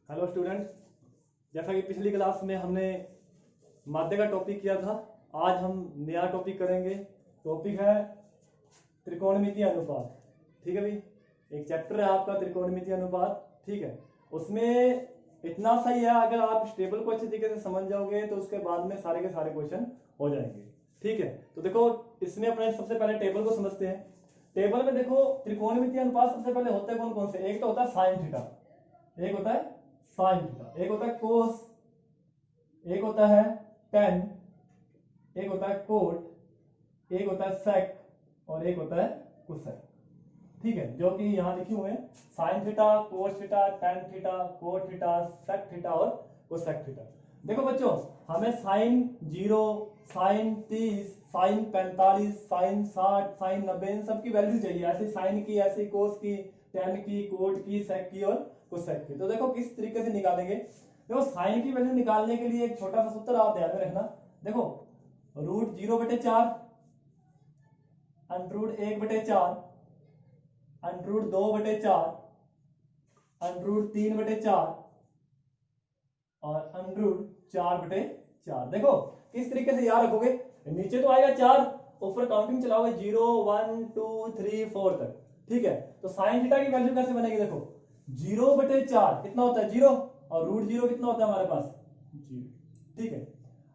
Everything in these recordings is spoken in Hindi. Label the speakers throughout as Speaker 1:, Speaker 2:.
Speaker 1: हेलो स्टूडेंट, जैसा कि पिछली क्लास में हमने माध्य का टॉपिक किया था, आज हम नया टॉपिक करेंगे। टॉपिक है त्रिकोणमितीय अनुपात। ठीक है भाई, एक चैप्टर है आपका त्रिकोणमितीय अनुपात। ठीक है, उसमें इतना सही है, अगर आप इस टेबल को अच्छे तरीके से समझ जाओगे तो उसके बाद में सारे के सारे क्वेश्चन हो जाएंगे। ठीक है, तो देखो इसमें अपने सबसे पहले टेबल को समझते हैं। टेबल में देखो त्रिकोणमितीय अनुपात सबसे पहले होते हैं कौन कौन से। एक तो होता है साइन थीटा, एक होता है साइन थीटा, एक होता है कोस, एक होता है टेन, एक होता है कोट, एक होता है सेक और एक होता है कोसेक। ठीक है, जो कि यहाँ लिखे हुए हैं sine theta, cos theta, tan theta, cot theta, sec theta और कोसेक थीटा। देखो बच्चों, हमें sine 0, sine 30, sine 45, sine 60, sine 90 इन सब की वैल्यू चाहिए। ऐसे साइन की, ऐसे कोस की, टेन की, कोट की, सेक की और कोसेक की। तो देखो किस तरीके से निकालेंगे। देखो साइन की वैल्यू निकालने के लिए एक छोटा सा सूत्र आप ध्यान में रखना। देखो √0/4, √1/4, √2/4, √3/4 और √4/4। देखो किस तरीके से याद रखोगे। नीचे तो आएगा 4, ऊपर काउंटिंग चलाओगे 0 1 2 3 4 तक। ठीक है, तो साइन थीटा की वैल्यू कैसे बनेगी। देखो 0/4 कितना होता है 0, और √0 कितना होता है हमारे पास 0। ठीक है,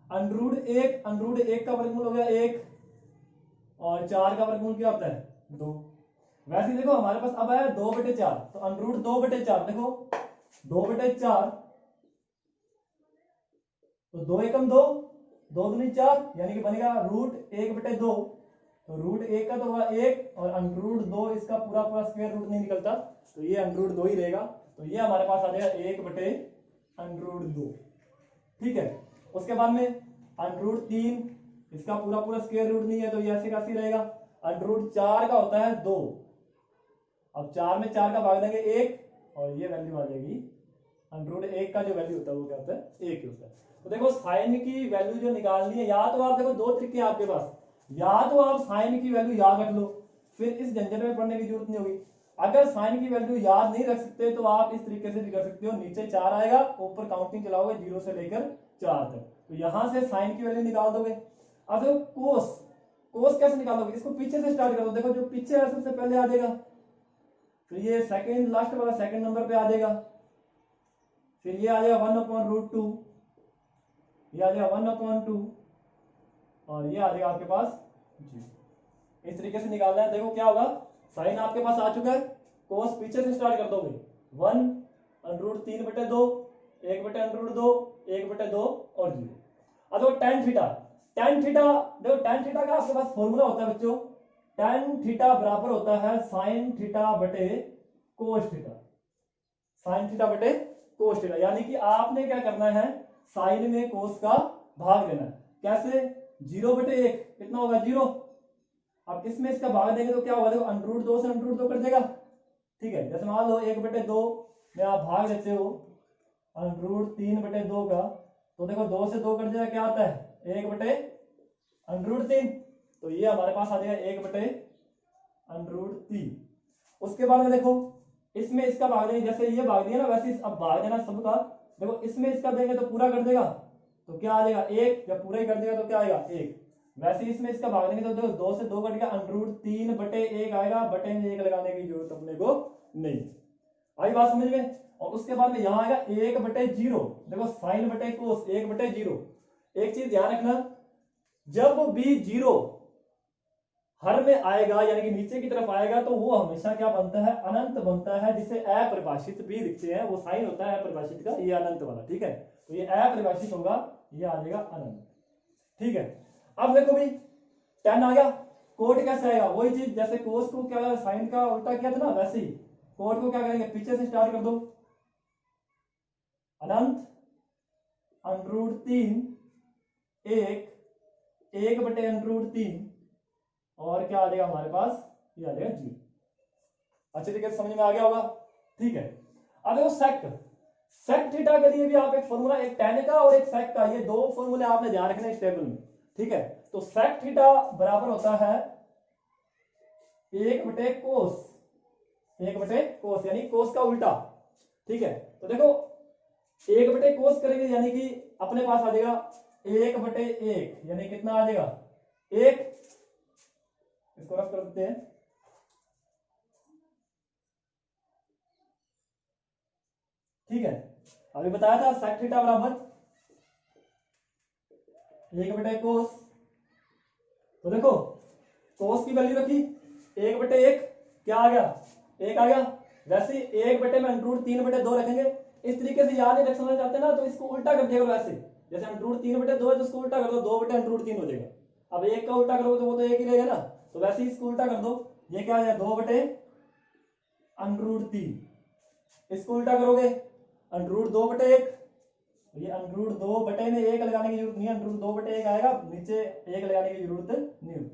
Speaker 1: √1 का वर्गमूल हो गया 1 और 4 का वर्गमूल क्या होता है 2। वैसे देखो हमारे पास अब आया 2/4, तो √2/4 देखो 2/4, तो 2 एकम 2, 2 दूनी 4, यानी कि बनेगा √1/2। तो √1 का तो होगा 1 और √2 इसका पूरा पूरा स्क्वायर रूट नहीं निकलता, तो ये √2 ही रहेगा। तो ये हमारे पास आ जाएगा 1/√2। ठीक है, उसके बाद में √3 इसका पूरा पूरा स्क्वायर रूट नहीं है, तो ये ऐसे कैसे रहेगा। √4 का होता है 2, अब 4 में 4 का भाग देंगे 1 और ये वैल्यू आ जाएगी √1 का जो वैल्यू होता है वो क्या होता है 1 होता है। तो देखो साइन की वैल्यू जो निकालनी है, या तो आप देखो दो तरीके हैं आपके पास, या तो आप साइन की वैल्यू याद रख लो, फिर इस झंझट में पढ़ने की जरूरत नहीं होगी। अगर साइन की वैल्यू याद नहीं रख सकते तो आप इस तरीके से भी कर सकते हो। नीचे 4 आएगा, ऊपर काउंटिंग चलाओगे 0 से लेकर 4 तक, तो यहां से साइन की वैल्यू निकाल दोगे। अब देखो कोस, कोस कैसे निकालोगे, इसको पीछे से स्टार्ट करो। देखो जो पीछे है सबसे पहले आ जाएगा, तो ये सेकंड लास्ट वाला सेकंड नंबर पे आ जाएगा। फिर ये आ जाएगा 1/√2, ये आ जाएगा 1/2 और ये आ जाएगा आपके पास जी। इस तरीके से निकालना है। देखो क्या होगा, साइन आपके पास आ चुका है, कोस पीछे से स्टार्ट कर दोगे 1√3/2, 1/√2, 1/2 और 0। अब देखो टेन थीटा, टेन थीटा देखो टेन थीटा का आपके पास फॉर्मूला होता है बच्चों, टेन थीटा बराबर होता है साइन थीटा बटे कोस थीटा, साइन थीटा बटे कोस थीटा। यानी कि आपने क्या करना है, साइन में कोस का भाग देना है। कैसे, 0/1 कितना होगा 0। अब इसमें इसका भाग देंगे तो क्या होगा, देखो √2 से √2 कर देगा। ठीक है, जैसे मान लो 1/2 में आप भाग देते हो √3/2 का, तो देखो 2 से 2 कट जाएगा, क्या आता है 1/√3। तो ये हमारे पास आ जाएगा 1/√3। उसके बाद में देखो इसमें इसका भाग देंगे, जैसे ये भाग दिया ना वैसे अब भाग देना सबका। देखो इसमें इसका देंगे तो पूरा कर देगा, तो क्या आ जाएगा 1, जब पूरा ही कर देगा तो क्या आएगा 1। वैसे इसमें इसका भाग देंगे तो देखो 2 से 2 कट गया, √3/1 आएगा, बटे में 1 लगाने की जरूरत अपने को नहीं। आई बात समझ में। और उसके बाद में यहाँ आएगा 1/0, देखो साइन बटे कोस 1/0। एक चीज ध्यान रखना, जब भी 0 हर में आएगा यानी कि नीचे की तरफ आएगा तो वो हमेशा क्या बनता है, अनंत बनता है, जिसे अपरिभाषित भी लिखते हैं। वो साइन होता है अपरिभाषित का, ये अनंत वाला। ठीक है, तो ये अपरिभाषित होगा, ये आ जाएगा अनंत। ठीक है, अब देखो भाई 10 आ गया, कोट कैसे आएगा, वही चीज जैसे कोस को क्या साइन का उल्टा किया था ना, वैसे ही कोट को क्या करेंगे, पीछे से स्टार्ट कर दो, अनंत √3 1/√3 और क्या आ जाएगा हमारे पास, ये आ जाएगा 0। अच्छे तरीके से समझ में आ गया होगा। ठीक है, अब देखो सेक, सेक थीटा के लिए भी आप एक फॉर्मूला, एक टेन का और एक सेक का, ये दो फॉर्मूले आपने ध्यान रखना इस टेबल में। ठीक है, तो सेक थीटा बराबर होता है 1/कोस, 1/कोस यानी कोस का उल्टा। ठीक है, तो देखो एक बटे कोस करेंगे यानी कि अपने पास आ जाएगा 1/1, यानी कितना आ जाएगा 1। इसको रफ कर देते हैं। ठीक है, अभी बताया था sec थीटा बराबर 1/कोस। तो देखो कोस की वैल्यू रखी 1/1, क्या आ गया 1 आ गया। वैसे 1 बटे में √3/2 रखेंगे। इस तरीके से याद नहीं रख समझना चाहते ना, तो इसको उल्टा कर दिया करो। ऐसे जैसे √3/2 है तो उसको उल्टा कर दो, 2/√3 हो जाएगा। अब 1 का उल्टा करोगे तो वो तो 1 ही रहेगा ना, तो वैसे ही इसको उल्टा कर दो। ये क्या आ जाएगा 2/√3। इसको उल्टा करोगे √2/1, ये √2 बटे में 1 लगाने की जरूरत नहीं है, √2/1 आएगा, नीचे 1 लगाने की जरूरत नहीं।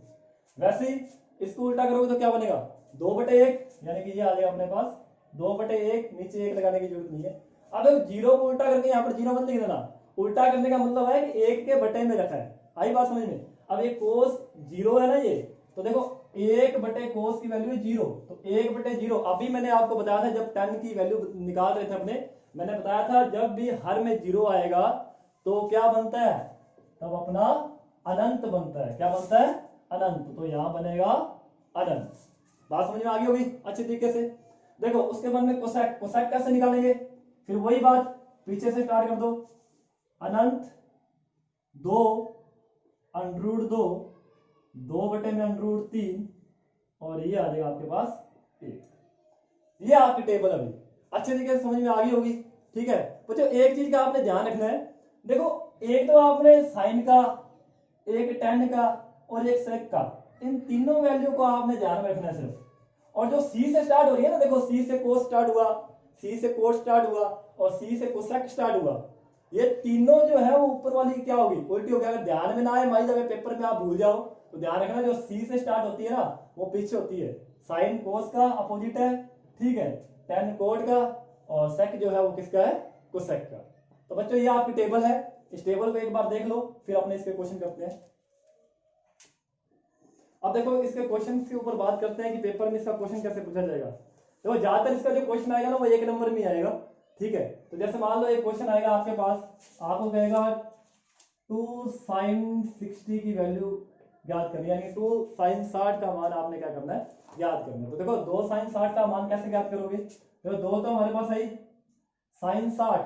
Speaker 1: वैसे ही इसको उल्टा करोगे तो क्या बनेगा 2/1, यानी कि ये आ जाएगा अपने पास 2/1, नीचे 1 लगाने की जरूरत नहीं है। अब जीरो को उल्टा करके यहाँ पर जीरो मत लिख देना। उल्टा करने का मतलब है कि 1 के बटे में रखा है। आई बात समझ में। अब ये कोस 0 है ना, ये तो देखो 1/कोस की वैल्यू है 0, तो 1/0। अभी मैंने आपको बताया था जब 10 की वैल्यू निकाल रहे थे अपने, मैंने बताया था जब भी हर में 0 आएगा तो क्या बनता है, तब अपना अनंत बनता है। क्या बनता है अनंत। तो यहां बनेगा अनंत। बात समझ में आ गई होगी अच्छे तरीके से। देखो उसके बाद में कोसेक, कोसेक कैसे निकालेंगे, फिर वही बात पीछे से स्टार्ट कर दो। अनंत 2 √2, 2/√3, और ये आ जाएगा आपके पास 1। ये आपकी टेबल अभी अच्छे तरीके से समझ में आ गई होगी। ठीक है बच्चों, एक चीज का आपने ध्यान रखना है। देखो एक तो आपने साइन का, एक tan का और एक sec का, इन तीनों वैल्यू को आपने ध्यान में रखना है सिर्फ। और जो c से स्टार्ट हो रही है ना, देखो c से cos स्टार्ट हुआ, c से cos स्टार्ट हुआ और c से cosec स्टार्ट हुआ, ये तीनों जो है वो ऊपर वाली क्या होगी उल्टी होगी। अगर ध्यान में ना आए मान लीजिए पेपर में आप भूल जाओ तो ध्यान रखना जो c से स्टार्ट होती है ना वो पीछे होती है। साइन cos का अपोजिट है, ठीक है, tan cot का, और sec जो है वो किसका है cosec का। तो बच्चों ये आपकी टेबल है, इस टेबल को एक बार देख लो फिर अपने इसके क्वेश्चन करते हैं। अब देखो इसके क्वेश्चन के ऊपर बात करते हैं कि पेपर में इसका क्वेश्चन कैसे पूछा जाएगा। देखो ज्यादातर इसका जो क्वेश्चन आएगा ना वो 1 नंबर में आएगा। ठीक है, तो जैसे मान लो एक क्वेश्चन आएगा आपके पास, आपको कहेगा 2 sin 60 की वैल्यू ज्ञात करनी है, यानी 2 sin 60 का मान आपने क्या करना है ज्ञात करना है। तो देखो 2 sin 60 का मान कैसे ज्ञात करोगे, देखो 2 तो हमारे पास आई, sin 60,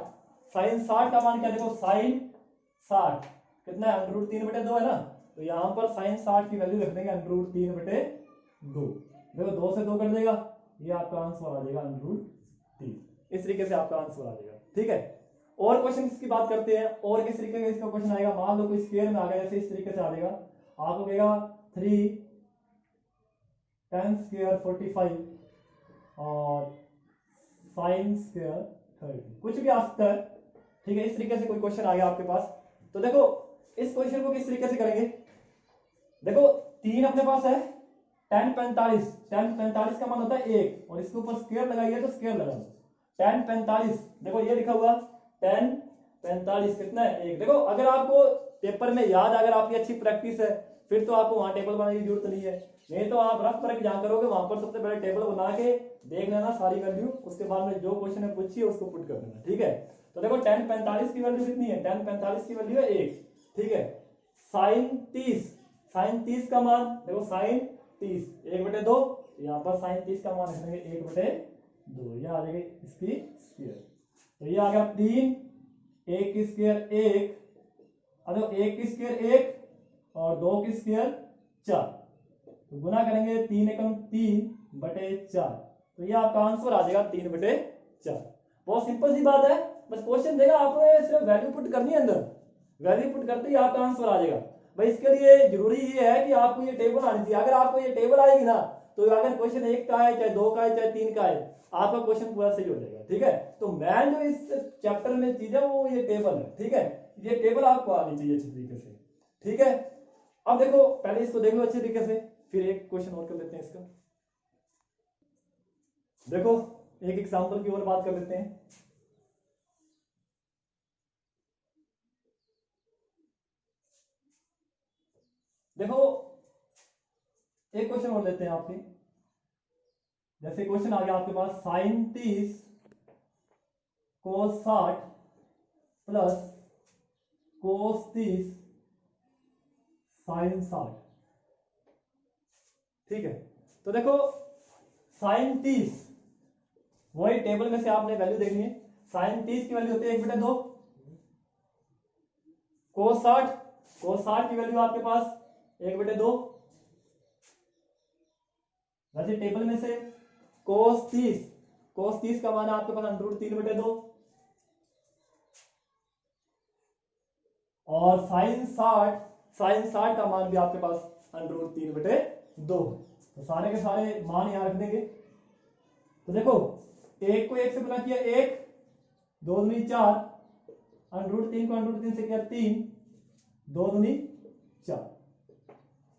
Speaker 1: sin 60 का मान क्या, देखो sin 60 कितना है √3/2 है ना, तो यहां पर sin 60 की वैल्यू रख देंगे √3/2। देखो 2 से 2 कर देगा, ये आपका आंसर आ जाएगा √3। इस तरीके से आपका आंसर आ जाएगा। ठीक है, और क्वेश्चन की बात करते हैं, और किस तरीके का इसका क्वेश्चन आएगा। मान लो कोई स्क्वायर में आ गया, जैसे इस तरीके से आ जाएगा, आपको कहेगा 3 10 स्क्वायर 45 और sin स्क्वायर 30, कुछ भी आ सकता है। ठीक है, इस तरीके से कोई क्वेश्चन आ गया आपके पास, तो देखो इस क्वेश्चन को किस तरीके से करेंगे। देखो 3 अपने पास है, tan 45, tan 45 का मान होता है 1, और इसके ऊपर स्क्वायर लगाइए तो स्क्वायर लगा दो, tan 45, देखो ये लिखा हुआ tan 45 कितना है 1। देखो अगर आपको पेपर में याद, अगर आपकी अच्छी प्रैक्टिस है फिर तो आपको वहां टेबल बनाने की जरूरत नहीं है, नहीं तो आप रफ करके जहां करोगे वहां पर सबसे पहले टेबल बना के देख लेना सारी वैल्यू, उसके बाद में जो क्वेश्चन है पूछिए उसको पुट कर देना। ठीक है, तो देखो tan 45 की वैल्यू कितनी है, tan 45 की वैल्यू है 1। ठीक है, sin 30, sin 30 का मान देखो sin 30 1/2, यहाँ पर sin 30 का मान रखेंगे 1/2, ये आ जाएगी इसकी स्क्वायर। तो ये आ गया 3, 1 की स्क्वायर 1, अब 1 की स्क्वायर 1 और 2 की स्क्वायर 4, तो गुना करेंगे 3 एकम 3/4, तो ये आपका आंसर आ जाएगा 3/4। बहुत सिंपल सी बात है, बस क्वेश्चन देगा आपने सिर्फ वैल्यू पुट करनी है अंदर, वैल्यू पुट करते ही आपका आंसर आ जाएगा। भाई इसके लिए जरूरी ये है कि आपको ये टेबल आनी चाहिए। अगर आपको ये टेबल आएगी ना तो अगर क्वेश्चन 1 का है चाहे 2 का है चाहे 3 का है, आपका क्वेश्चन पूरा सही हो जाएगा। ठीक है, तो मेन जो इस चैप्टर में चीज है वो ये टेबल है। ठीक है, ये टेबल आपको आनी चाहिए अच्छी तरीके से। ठीक है, अब देखो पहले इसको देख लो अच्छे तरीके से, फिर एक क्वेश्चन और कर लेते हैं इसका। देखो एक एग्जांपल की और बात कर लेते हैं। देखो एक क्वेश्चन और लेते हैं आपके, जैसे क्वेश्चन आ गया आपके पास sin 30 cos 60 plus cos 30 sine 60। ठीक है, तो देखो साइन 30 वही टेबल में से आपने वैल्यू देखनी है। साइन 30 की वैल्यू होती है 1/2। कोस 60 की वैल्यू आपके पास 1/2। वैसे टेबल में से कोस 30 का मान है आपके पास √3/2 और साइन 60 का मान भी आपके पास √3/2। तो सारे के सारे मान यहां रख देंगे। तो देखो एक को एक से गुना किया 1, 2 दूनी 4, √3 को √3 से किया 3, 2 दूनी 4।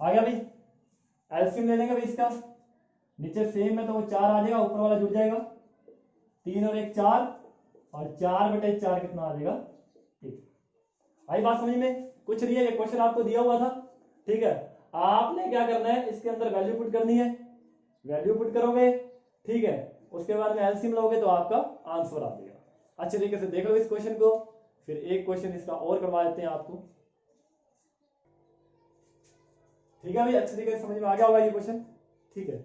Speaker 1: आ गया भाई, एलसीएम ले लेंगे भाई इसका। नीचे सेम है तो वो 4 आ जाएगा, ऊपर वाला जुड़ जाएगा। 3 और 1 4 और 4/4 कितना आ जाएगा 1। आई बात समझ में? कुछ नहीं है, ये क्वेश्चन आपको दिया हुआ था। ठीक है, आपने क्या करना है, इसके अंदर वैल्यू पुट करनी है। वैल्यू पुट करोगे, ठीक है, उसके बाद में एलसीएम लोगे तो आपका आंसर आ जाएगा। अच्छे तरीके से देख लो इस क्वेश्चन को। फिर एक क्वेश्चन इसका और करवा देते हैं आपको। ठीक है भाई, अच्छे तरीके से समझ में आ गया होगा ये क्वेश्चन। ठीक है,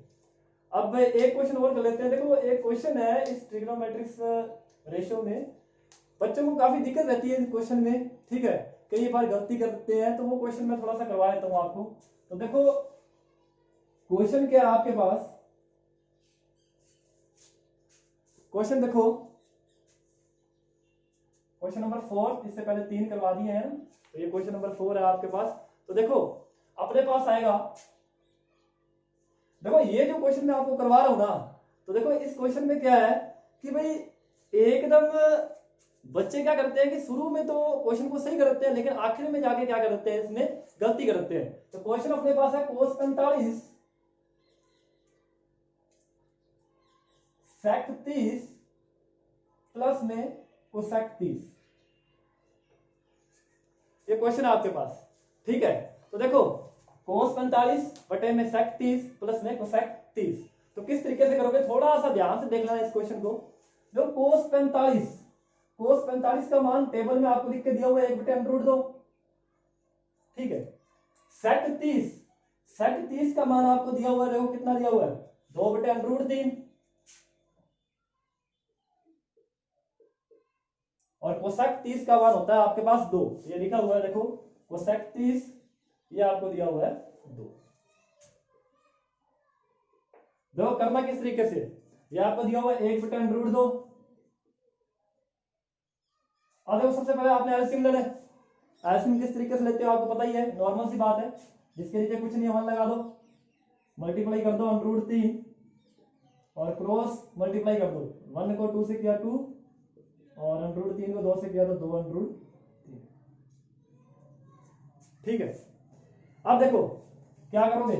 Speaker 1: अब एक क्वेश्चन और कर लेते हैं। देखो एक क्वेश्चन है इस ट्रिग्नोमेट्रिक्स रेशियो में, बच्चों को काफी दिक्कत रहती है इस क्वेश्चन में। ठीक है, कई बार गलती करते हैं, तो वो क्वेश्चन मैं थोड़ा सा करवा देता हूं आपको। तो देखो क्वेश्चन क्या है आपके पास, क्वेश्चन देखो क्वेश्चन नंबर 4, इससे पहले 3 करवा दिए हैं, तो ये क्वेश्चन नंबर 4 है आपके पास। तो देखो अपने पास आएगा, देखो ये जो क्वेश्चन मैं आपको करवा रहा हूं ना, तो देखो इस क्वेश्चन में क्या है कि भाई एकदम बच्चे क्या करते हैं कि शुरू में तो क्वेश्चन को सही करते हैं, लेकिन आखिर में जाके क्या करते हैं, इसमें गलती करते हैं। तो क्वेश्चन अपने पास है cos 45 sec 30 प्लस में cosec 30। ये क्वेश्चन है आपके पास। ठीक है, तो देखो cos 45 बटे में sec 30 प्लस में cosec 30। तो किस तरीके से करोगे, थोड़ा सा ध्यान से देख लेना इस क्वेश्चन को। जो cos 45 का मान टेबल में आपको लिख के दिया हुआ है 1/√2। ठीक है, sec 30 का मान आपको दिया हुआ है, देखो कितना दिया हुआ है 2/√3। और cosec 30 का मान होता है आपके पास 2। ये लिखा हुआ है देखो, cosec 30 ये आपको दिया हुआ है 2। देखो करना किस तरीके से, ये आपको दिया हुआ है 1/√2। अब देखो सबसे पहले आपने एलसीएम लेना है। एलसीएम किस तरीके से लेते हो आपको पता ही है, नॉर्मल सी बात है, जिसके नीचे कुछ नहीं 1 लगा दो, मल्टीप्लाई कर दो √3 और क्रॉस मल्टीप्लाई कर दो। 1 को 2 से किया 2 और √3 को 2 से किया तो 2√3। ठीक है, अब देखो क्या करोगे,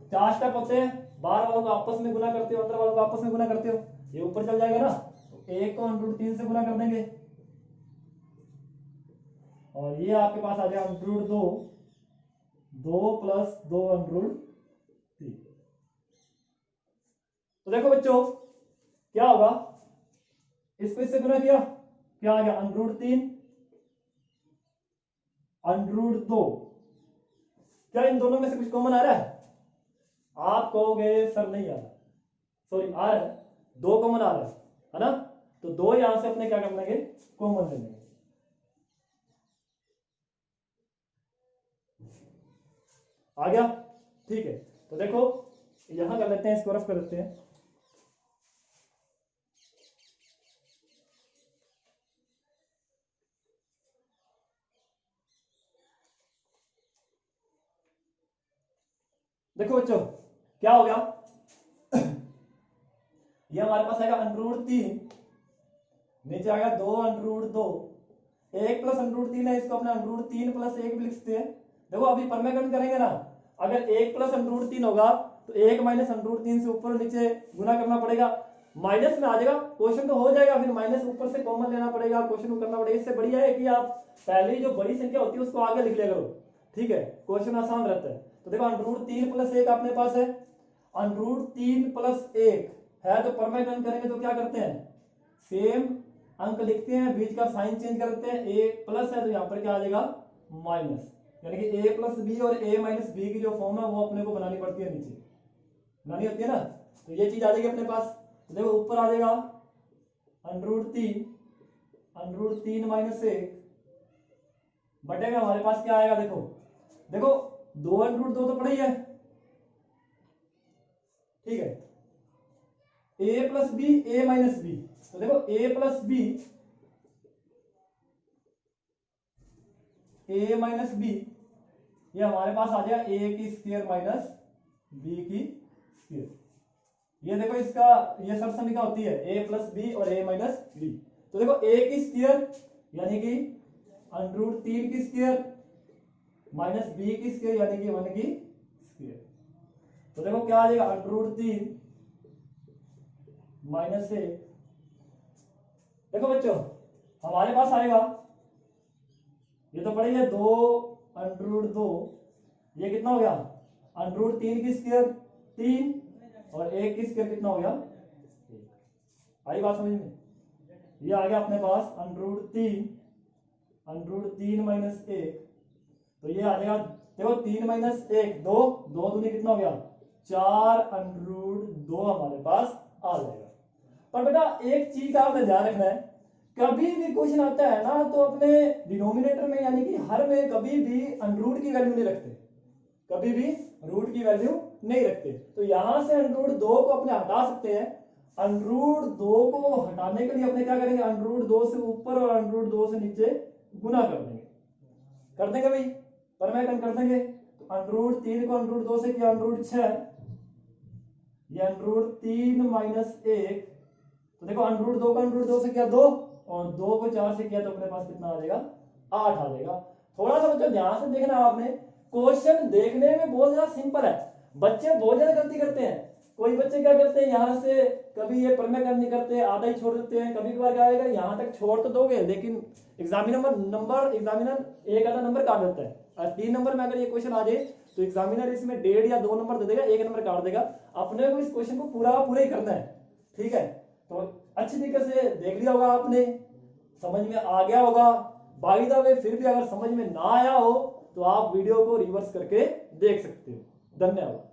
Speaker 1: 4 स्टेप होते हैं, बाहर वालों को आपस में गुना करते हो, अंदर वालों को आपस में गुना करते हो, ये ऊपर चल जाएगा ना, तो 1 को √3 से गुना कर देंगे और ये आपके पास आ जाएगा √2, 2 + 2√3। तो देखो बच्चों क्या होगा, इसको इससे गुना किया, क्या आ गया √3 √2। क्या इन दोनों में से कुछ कॉमन आ रहा है? आप कहोगे सर नहीं आ रहा, सॉरी आ रहा है, 2 कॉमन आ रहा है ना, तो 2 यहां से अपने क्या कर लेंगे, कॉमन ले लेंगे। आ गया? ठीक है, तो देखो यहां कर लेते हैं, इसको रफ कर लेते हैं। देखो बच्चों क्या हो गया, ये हमारे पास आएगा √3, नीचे आएगा 2√2, 1 + √3 है, इसको अपना √3 + 1 भी लिख सकते हैं। देखो अभी परमेगन करेंगे ना, अगर 1 + √3 होगा तो 1 - √3 से ऊपर नीचे गुना करना पड़ेगा, माइनस में आ जाएगा, क्वेश्चन तो हो जाएगा, फिर माइनस ऊपर से कॉमन लेना पड़ेगा, क्वेश्चन को करना पड़ेगा। इससे बढ़िया है कि आप पहले ही जो बड़ी संख्या होती है उसको आगे लिख लिया करो। ठीक है, क्वेश्चन आसान रहता है। तो देखो √3 + 1 अपने पास है, √3 + 1 है, तो परमेगन करेंगे तो क्या करते हैं, सेम अंक लिखते हैं, बीच का साइन चेंज करते हैं, ए प्लस है तो यहाँ पर क्या आ जाएगा माइनस, यानी कि ए प्लस बी और ए माइनस बी की जो फॉर्म है वो अपने को बनानी पड़ती है, नीचे बनानी होती है ना। तो ये चीज आ जाएगी अपने पास। तो देखो ऊपर आ जाएगा अंडरूट तीन माइनस एक बटे में हमारे पास क्या आएगा, देखो देखो दो अंडरूट दो तो पड़ा ही है, ठीक है, ए प्लस बी ए माइनस बी, तो देखो ए प्लस बी ए माइनस बी, ये हमारे पास आ जाएगा ए की स्क्वायर माइनस बी की स्क्वायर। ये देखो इसका ये सरसमिका होती है ए प्लस बी और ए माइनस बी। तो देखो ए की स्क्वायर यानी कि अंडरूट तीन की स्क्वायर माइनस बी की स्क्वायर यानी कि 1 की स्क्वायर। तो देखो क्या आ जाएगा अंडरूट तीन माइनस एक। देखो बच्चों हमारे पास आएगा, ये तो पड़ेगा दो अंडरूट दो, ये कितना हो गया अंडरूट तीन की स्क्वायर तीन और एक की स्क्वायर कितना हो गया एक। आई बात समझ में? ये आ गया अपने पास अंडरूट तीन माइनस एक, तो ये आ जाएगा देखो तीन माइनस एक दो, दो दूनी कितना हो गया चार अंडरूट दो हमारे पास आ जाएगा। पर बेटा एक चीज का आपने ध्यान रखना है, कभी भी क्वेश्चन आता है ना तो अपने डिनोमिनेटर में यानी कि हर में कभी भी अंडरूट की वैल्यू नहीं रखते, कभी भी रूट की वैल्यू नहीं रखते। तो यहां से अंडरूट दो को अपने हटा सकते हैं, अंडरूट दो को हटाने के लिए अपने क्या करेंगे अंडरूट दो से ऊपर और अंडरूट दो से नीचे गुना कर देंगे भाई, पर मैं कर देंगे। तो अंडरूट तीन को अंडरूट दो से किया अंडरूट 6, ये अंडरूट तीन माइनस एक, तो देखो अंडरूट दो को अंडरूट दो से किया दो और दो को चार से किया तो अपने पास कितना आ जाएगा 8 आ जाएगा। थोड़ा सा बच्चों ध्यान से देखना आपने, क्वेश्चन देखने में बहुत ज्यादा सिंपल है, बच्चे बहुत ज्यादा गलती करते हैं। कोई बच्चे क्या करते हैं यहाँ से कभी ये प्रमेय नहीं करते, आधा ही छोड़ देते हैं, कभी कभार क्या आएगा यहाँ तक छोड़ तो दोगे लेकिन एग्जामिनर एक आधा नंबर काट देता है, और 3 नंबर में अगर ये क्वेश्चन आ जाए तो एग्जामिनर इसमें 1.5 या 2 नंबर दे देगा, 1 नंबर काट देगा। अपने को इस क्वेश्चन को पूरा पूरा ही करना है, ठीक है। तो अच्छी तरीके से देख लिया होगा आपने, समझ में आ गया होगा। बाय द वे फिर भी अगर समझ में ना आया हो तो आप वीडियो को रिवर्स करके देख सकते हो। धन्यवाद।